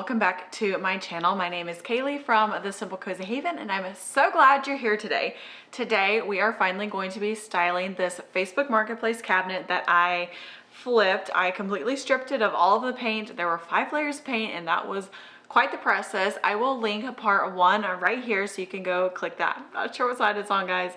welcome back to my channel. My name is Kaylee from The Simple Cozy Haven, and I'm so glad you're here today. Today we are finally going to be styling this Facebook Marketplace cabinet that I flipped. I completely stripped it of all of the paint. There were 5 layers of paint, and that was quite the process. I will link part 1 right here so you can go click that. I'm not sure what side it's on, guys.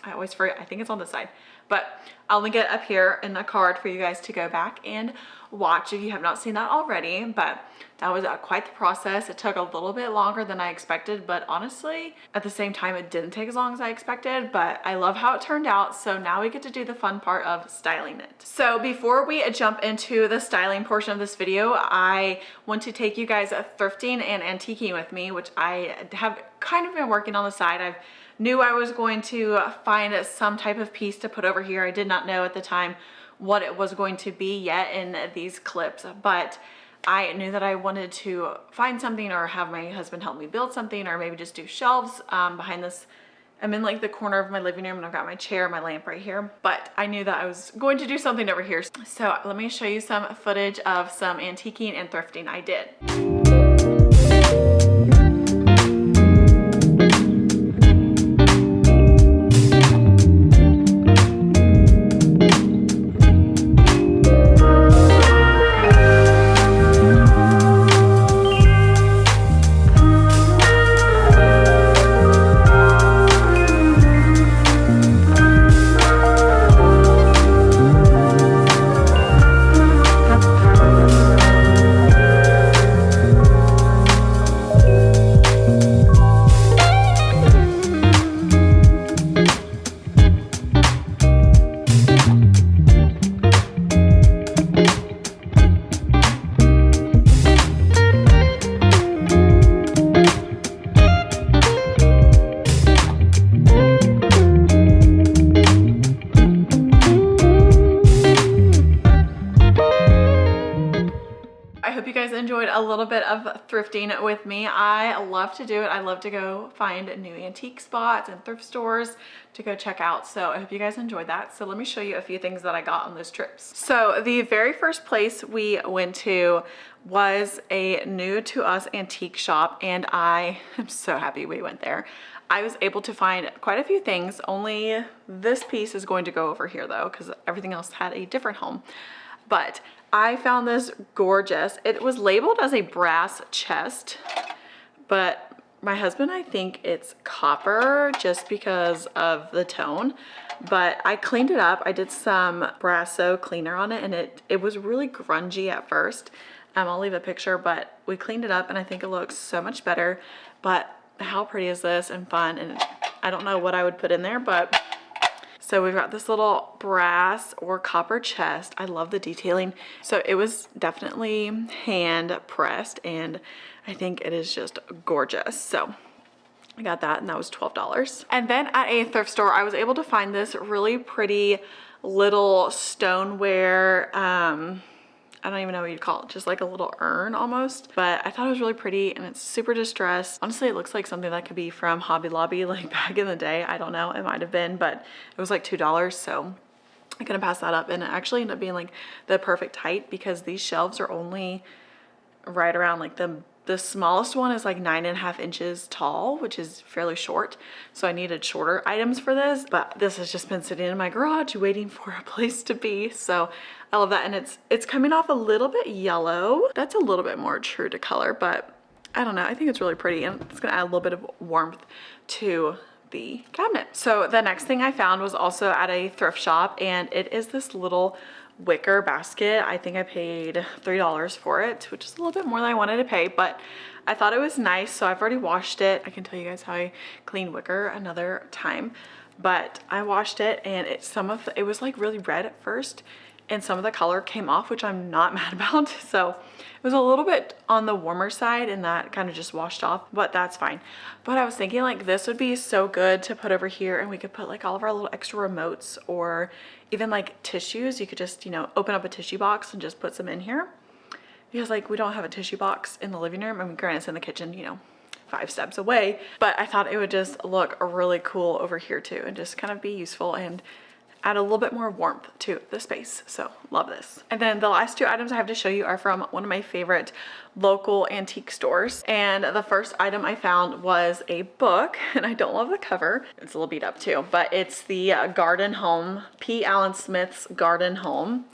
I always forget. I think it's on this side, but I'll link it up here in the card for you guys to go back and watch if you have not seen that already. But that was quite the process. It took a little bit longer than I expected, but honestly, at the same time, it didn't take as long as I expected, but I love how it turned out. So now we get to do the fun part of styling it. So before we jump into the styling portion of this video, I want to take you guys thrifting and antiquing with me, which I have kind of been working on the side. I knew I was going to find some type of piece to put over here. I did not know at the time what it was going to be yet in these clips, but I knew that I wanted to find something or have my husband help me build something, or maybe just do shelves behind this. I'm in like the corner of my living room and I've got my chair, my lamp right here, but I knew that I was going to do something over here. So let me show you some footage of some antiquing and thrifting I did. Enjoyed a little bit of thrifting with me. I love to do it. I love to go find new antique spots and thrift stores to go check out. So I hope you guys enjoyed that. So let me show you a few things that I got on those trips. So the very first place we went to was a new to us antique shop, and I am so happy we went there. I was able to find quite a few things. Only this piece is going to go over here though, because everything else had a different home. But I found this gorgeous. It was labeled as a brass chest, but my husband, I think it's copper just because of the tone. But I cleaned it up. I did some Brasso cleaner on it, and it was really grungy at first. I'll leave a picture, but we cleaned it up and I think it looks so much better. But how pretty is this and fun? And I don't know what I would put in there, but so we've got this little brass or copper chest. I love the detailing. So it was definitely hand pressed, and I think it is just gorgeous. So I got that, and that was $12. And then at a thrift store, I was able to find this really pretty little stoneware, I don't even know what you'd call it, just like a little urn almost. But I thought it was really pretty, and it's super distressed. Honestly, it looks like something that could be from Hobby Lobby, like back in the day. I don't know, it might have been, but it was like $2, so I couldn't pass that up. And it actually ended up being like the perfect height, because these shelves are only right around like the smallest one is like 9.5 inches tall, which is fairly short. So I needed shorter items for this, but this has just been sitting in my garage waiting for a place to be. So I love that. And it's coming off a little bit yellow. That's a little bit more true to color, but I don't know. I think it's really pretty, and it's gonna add a little bit of warmth to the cabinet. So the next thing I found was also at a thrift shop, and it is this little wicker basket. I think I paid $3 for it, which is a little bit more than I wanted to pay, but I thought it was nice. So I've already washed it. I can tell you guys how I clean wicker another time, but I washed it, and it was like really red at first, and some of the color came off, which I'm not mad about. So it was a little bit on the warmer side, and that kind of just washed off, but that's fine. But I was thinking like this would be so good to put over here, and we could put like all of our little extra remotes, or even like tissues. You could just, you know, open up a tissue box and just put some in here, because like we don't have a tissue box in the living room. I mean, granted, it's in the kitchen, you know, 5 steps away, but I thought it would just look really cool over here too, and just kind of be useful and add a little bit more warmth to the space. So love this. And then the last 2 items I have to show you are from one of my favorite local antique stores. And the first item I found was a book, and I don't love the cover. It's a little beat up too, but it's the Garden Home, P. Allen Smith's Garden Home.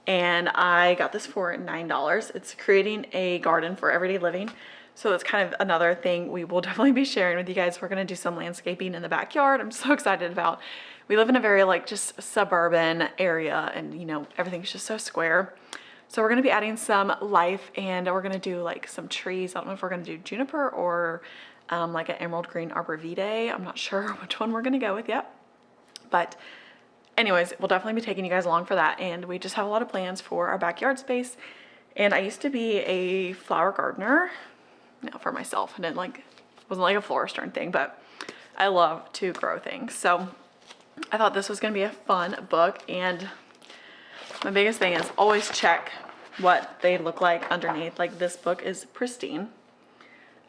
And I got this for $9. It's creating a garden for everyday living. So that's kind of another thing we will definitely be sharing with you guys. We're gonna do some landscaping in the backyard. I'm so excited about. We live in a very like just suburban area, and you know, everything's just so square. So we're gonna be adding some life, and we're gonna do like some trees. I don't know if we're gonna do juniper or like an emerald green arborvitae. I'm not sure which one we're gonna go with yet. But anyways, we'll definitely be taking you guys along for that. And we just have a lot of plans for our backyard space. And I used to be a flower gardener. No, for myself. I didn't like, wasn't like a florist or anything, but I love to grow things. So I thought this was gonna be a fun book, and my biggest thing is always check what they look like underneath. Like this book is pristine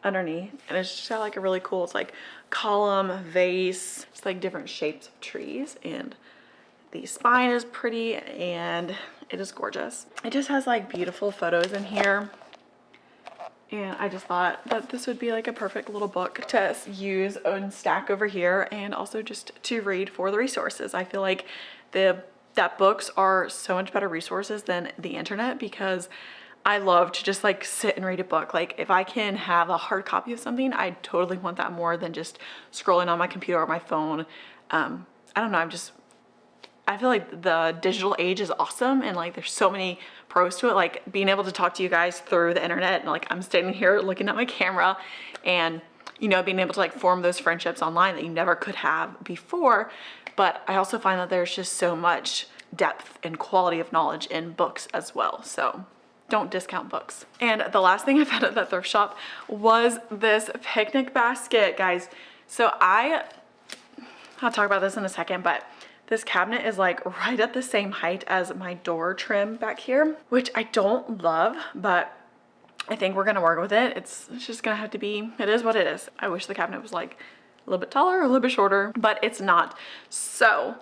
underneath, and it's just got like a really cool, it's like column, vase, it's like different shapes of trees, and the spine is pretty, and it is gorgeous. It just has like beautiful photos in here. And I just thought that this would be like a perfect little book to use and stack over here, and also just to read for the resources. I feel like that books are so much better resources than the internet, because I love to just like sit and read a book. Like if I can have a hard copy of something, I totally want that more than just scrolling on my computer or my phone. I don't know, I feel like the digital age is awesome, and like there's so many pros to it, like being able to talk to you guys through the internet, and like I'm standing here looking at my camera, and you know, being able to like form those friendships online that you never could have before. But I also find that there's just so much depth and quality of knowledge in books as well. So don't discount books. And the last thing I found at that thrift shop was this picnic basket, guys. So I'll talk about this in a second, but this cabinet is like right at the same height as my door trim back here, which I don't love, but I think we're gonna work with it. It's just gonna have to be, it is what it is. I wish the cabinet was like a little bit taller or a little bit shorter, but it's not. So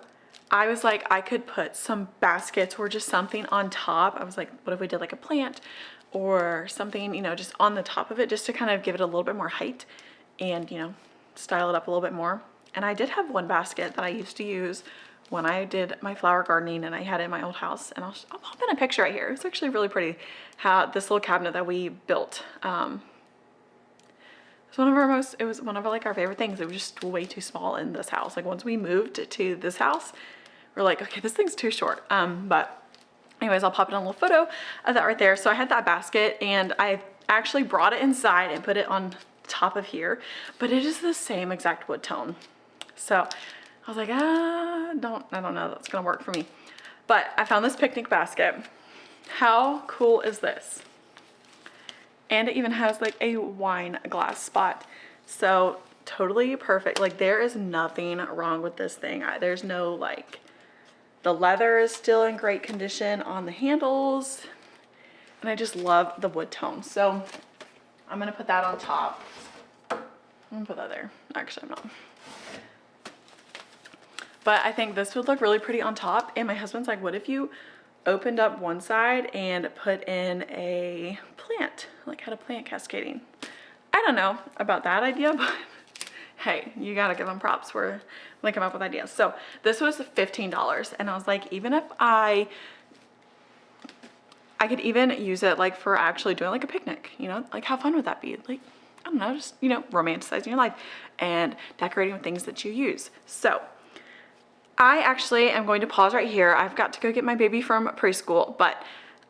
I was like, I could put some baskets or just something on top. I was like, what if we did like a plant or something, you know, just on the top of it, just to kind of give it a little bit more height and, you know, style it up a little bit more. And I did have one basket that I used to use when I did my flower gardening, and I had it in my old house, and I'll pop in a picture right here. It's actually really pretty how this little cabinet that we built. It's it was one of like our favorite things. It was just way too small in this house. Like once we moved to this house, we're like, okay, this thing's too short. But anyways, I'll pop in a little photo of that right there. So I had that basket, and I actually brought it inside and put it on top of here, but it is the same exact wood tone. So I was like, I don't know that's gonna work for me. But I found this picnic basket. How cool is this? And it even has like a wine glass spot. So totally perfect. Like there is nothing wrong with this thing. There's no like, the leather is still in great condition on the handles. And I just love the wood tone. So I'm gonna put that on top. I'm gonna put that there. Actually, I'm not. But I think this would look really pretty on top. And my husband's like, what if you opened up one side and put in a plant, like had a plant cascading? I don't know about that idea, but hey, you gotta give them props for when they come up with ideas. So this was $15, and I was like, even if I could even use it like for actually doing like a picnic, you know, like how fun would that be? Like, I don't know, just, you know, romanticizing your life and decorating with things that you use. So I actually am going to pause right here. I've got to go get my baby from preschool, but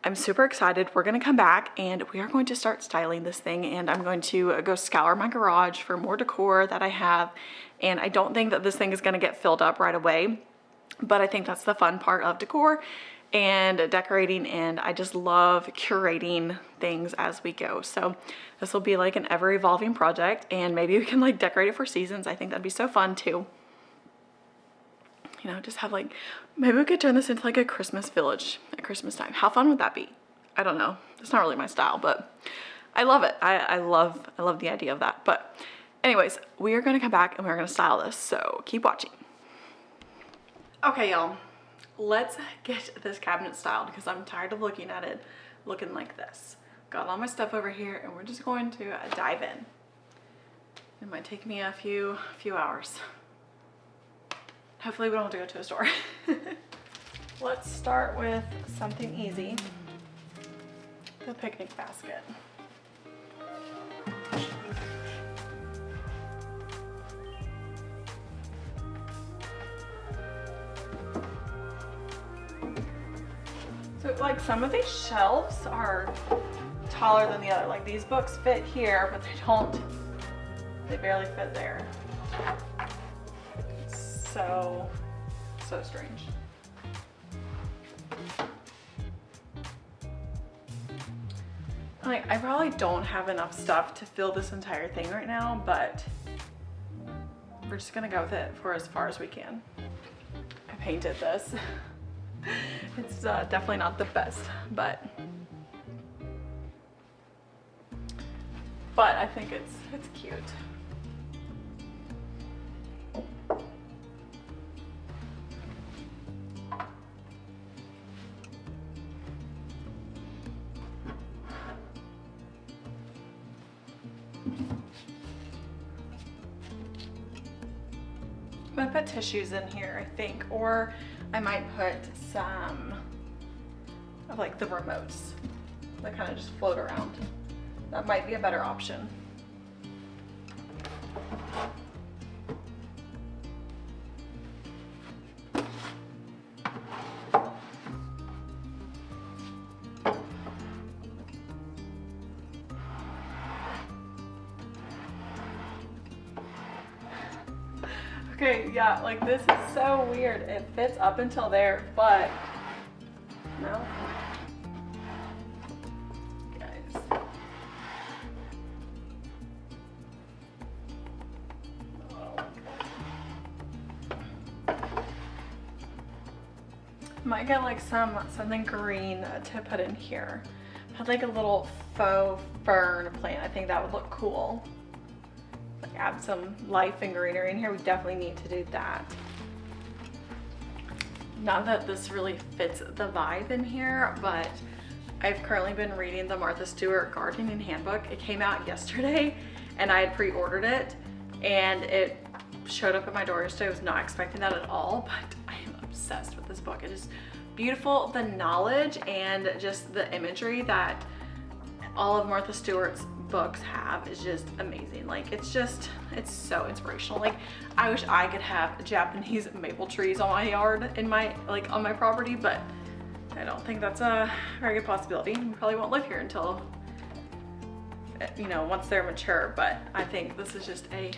I'm super excited. We're gonna come back and we are going to start styling this thing, and I'm going to go scour my garage for more decor that I have. And I don't think that this thing is gonna get filled up right away, but I think that's the fun part of decor and decorating, and I just love curating things as we go. So this will be like an ever-evolving project, and maybe we can like decorate it for seasons. I think that'd be so fun too. You know, just have like, maybe we could turn this into like a Christmas village at Christmas time. How fun would that be? I don't know. It's not really my style, but I love it. I love the idea of that. But anyways, we are gonna come back and we're gonna style this. So keep watching. Okay, y'all. let's get this cabinet styled because I'm tired of looking at it looking like this. Got all my stuff over here and we're just going to dive in. It might take me a few hours. Hopefully we don't have to go to a store. Let's start with something easy. The picnic basket. So like some of these shelves are taller than the other. Like these books fit here, but they barely fit there. It's so strange. Like I probably don't have enough stuff to fill this entire thing right now, but we're just gonna go with it for as far as we can. I painted this. It's definitely not the best, but I think it's cute. I'm gonna put tissues in here, I think, or I might put some of like the remotes that kind of just float around. That might be a better option. Okay, yeah, like this is so weird. It fits up until there, but no. Guys. Might get like something green to put in here. Put like a little faux fern plant. I think that would look cool. Like add some life and greenery in here. We definitely need to do that. Not that this really fits the vibe in here, but I've currently been reading the Martha Stewart Gardening Handbook. It came out yesterday and I had pre-ordered it and it showed up at my door yesterday. I was not expecting that at all, but I am obsessed with this book. It is beautiful. The knowledge and just the imagery that all of Martha Stewart's books have is just amazing. Like it's so inspirational. Like I wish I could have Japanese maple trees on my yard on my property, but I don't think that's a very good possibility. We probably won't live here until, you know, once they're mature, but I think this is just a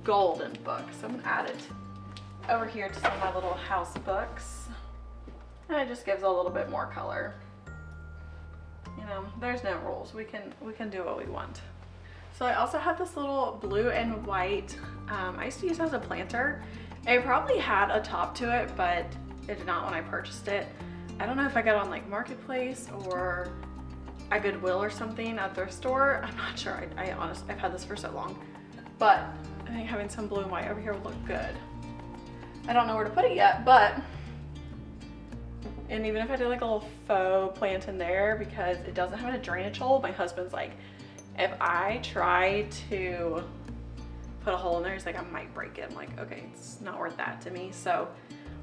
golden book. So I'm gonna add it over here to some of my little house books. And it just gives a little bit more color. You know, there's no rules. We can do what we want. So I also have this little blue and white, I used to use it as a planter. It probably had a top to it, but it did not when I purchased it. I don't know if I got it on like Marketplace or a Goodwill or something at their store. I'm not sure. I honestly, I've had this for so long, but I think having some blue and white over here would look good. I don't know where to put it yet, but, and even if I did like a little faux plant in there, because it doesn't have a drainage hole, my husband's like, if I try to put a hole in there, he's like, I might break it. I'm like, okay, it's not worth that to me. So,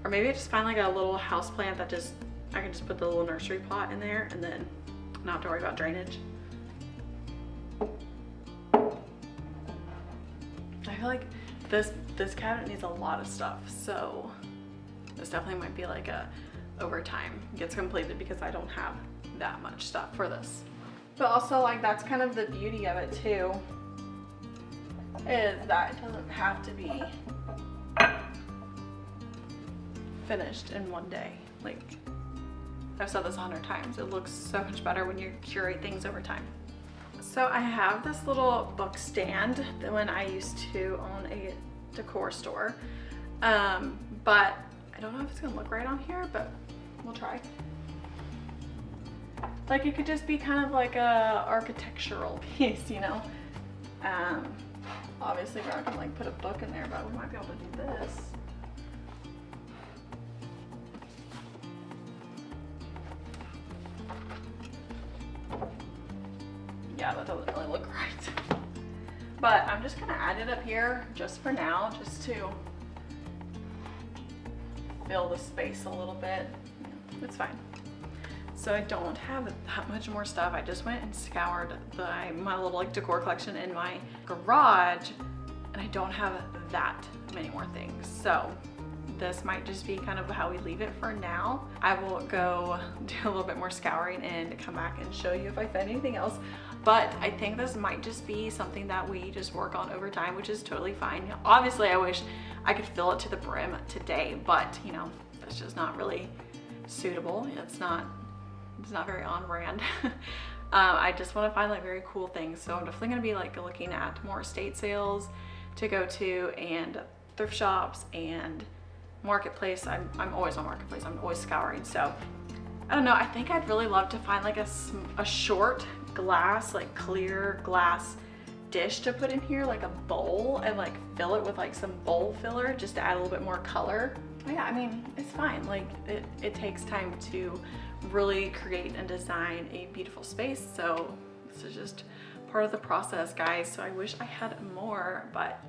or maybe I just find like a little house plant that I can just put the little nursery pot in there and then not have to worry about drainage. I feel like this cabinet needs a lot of stuff, so this definitely might be like a over time gets completed because I don't have that much stuff for this. But also, like, that's kind of the beauty of it too, is that it doesn't have to be finished in one day. Like, I've said this 100 times, it looks so much better when you curate things over time. So I have this little book stand that when I used to own a decor store, but I don't know if it's gonna look right on here, but we'll try. Like it could just be kind of like a architectural piece, you know? Obviously we're not gonna like put a book in there, but we might be able to do this. Yeah, that doesn't really look right. But I'm just gonna add it up here just for now, just to fill the space a little bit. It's fine. So I don't have that much more stuff. I just went and scoured my little like decor collection in my garage, and I don't have that many more things. So this might just be kind of how we leave it for now. I will go do a little bit more scouring and come back and show you if I find anything else. But I think this might just be something that we just work on over time, which is totally fine. Obviously, I wish I could fill it to the brim today, but you know, that's just not really suitable. It's not very on brand. I just want to find like very cool things. So I'm definitely going to be like looking at more estate sales to go to, and thrift shops and marketplace. I'm always on marketplace. I'm always scouring. So I don't know. I think I'd really love to find like a short glass, like clear glass dish to put in here, like a bowl, and like fill it with like some bowl filler just to add a little bit more color. But yeah, I mean, it's fine. Like it takes time to really create and design a beautiful space. So this is just part of the process, guys. So I wish I had more, but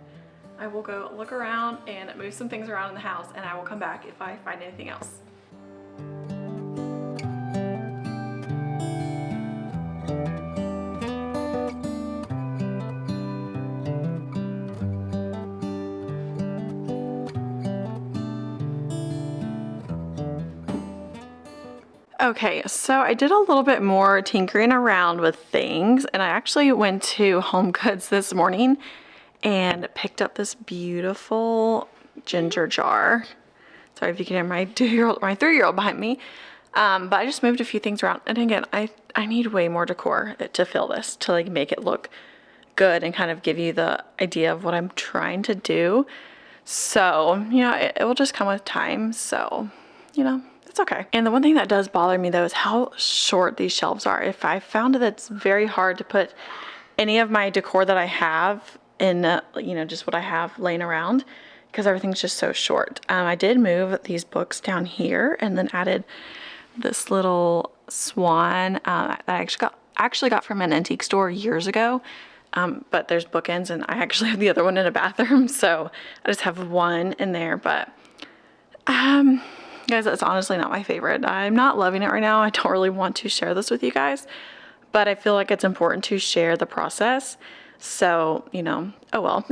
I will go look around and move some things around in the house, and I will come back if I find anything else. Okay, so I did a little bit more tinkering around with things, and I actually went to Home Goods this morning and picked up this beautiful ginger jar. Sorry if you can hear my 3-year-old behind me. But I just moved a few things around, and again, I need way more decor to fill this, to like make it look good and kind of give you the idea of what I'm trying to do. So, you know, it will just come with time. So, you know, it's okay. And the one thing that does bother me though is how short these shelves are. If I found that it's very hard to put any of my decor that I have in, you know, just what I have laying around, because everything's just so short. I did move these books down here and then added this little swan that I actually got from an antique store years ago. But there's bookends, and I actually have the other one in a bathroom, so I just have one in there. But guys, that's honestly not my favorite. I'm not loving it right now. I don't really want to share this with you guys, but I feel like it's important to share the process. So, you know, oh well.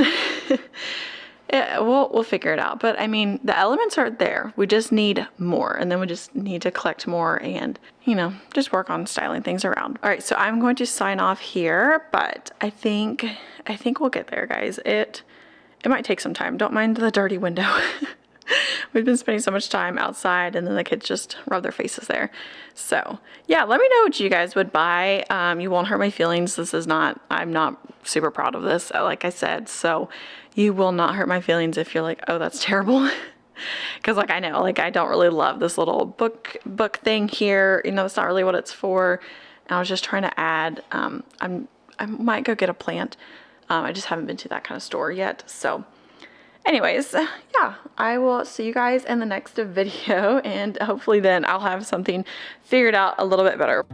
We'll figure it out. But I mean, the elements are there. We just need more, and then we just need to collect more and, you know, just work on styling things around. All right, so I'm going to sign off here, but I think we'll get there, guys. It might take some time. Don't mind the dirty window. We've been spending so much time outside, and then the kids just rub their faces there. So yeah, let me know what you guys would buy. You won't hurt my feelings. I'm not super proud of this, like I said. So you will not hurt my feelings if you're like, oh, that's terrible. Because like, I know, like, I don't really love this little book thing here. You know, it's not really what it's for. And I was just trying to add, I might go get a plant. I just haven't been to that kind of store yet. So anyways, yeah, I will see you guys in the next video, and hopefully then I'll have something figured out a little bit better.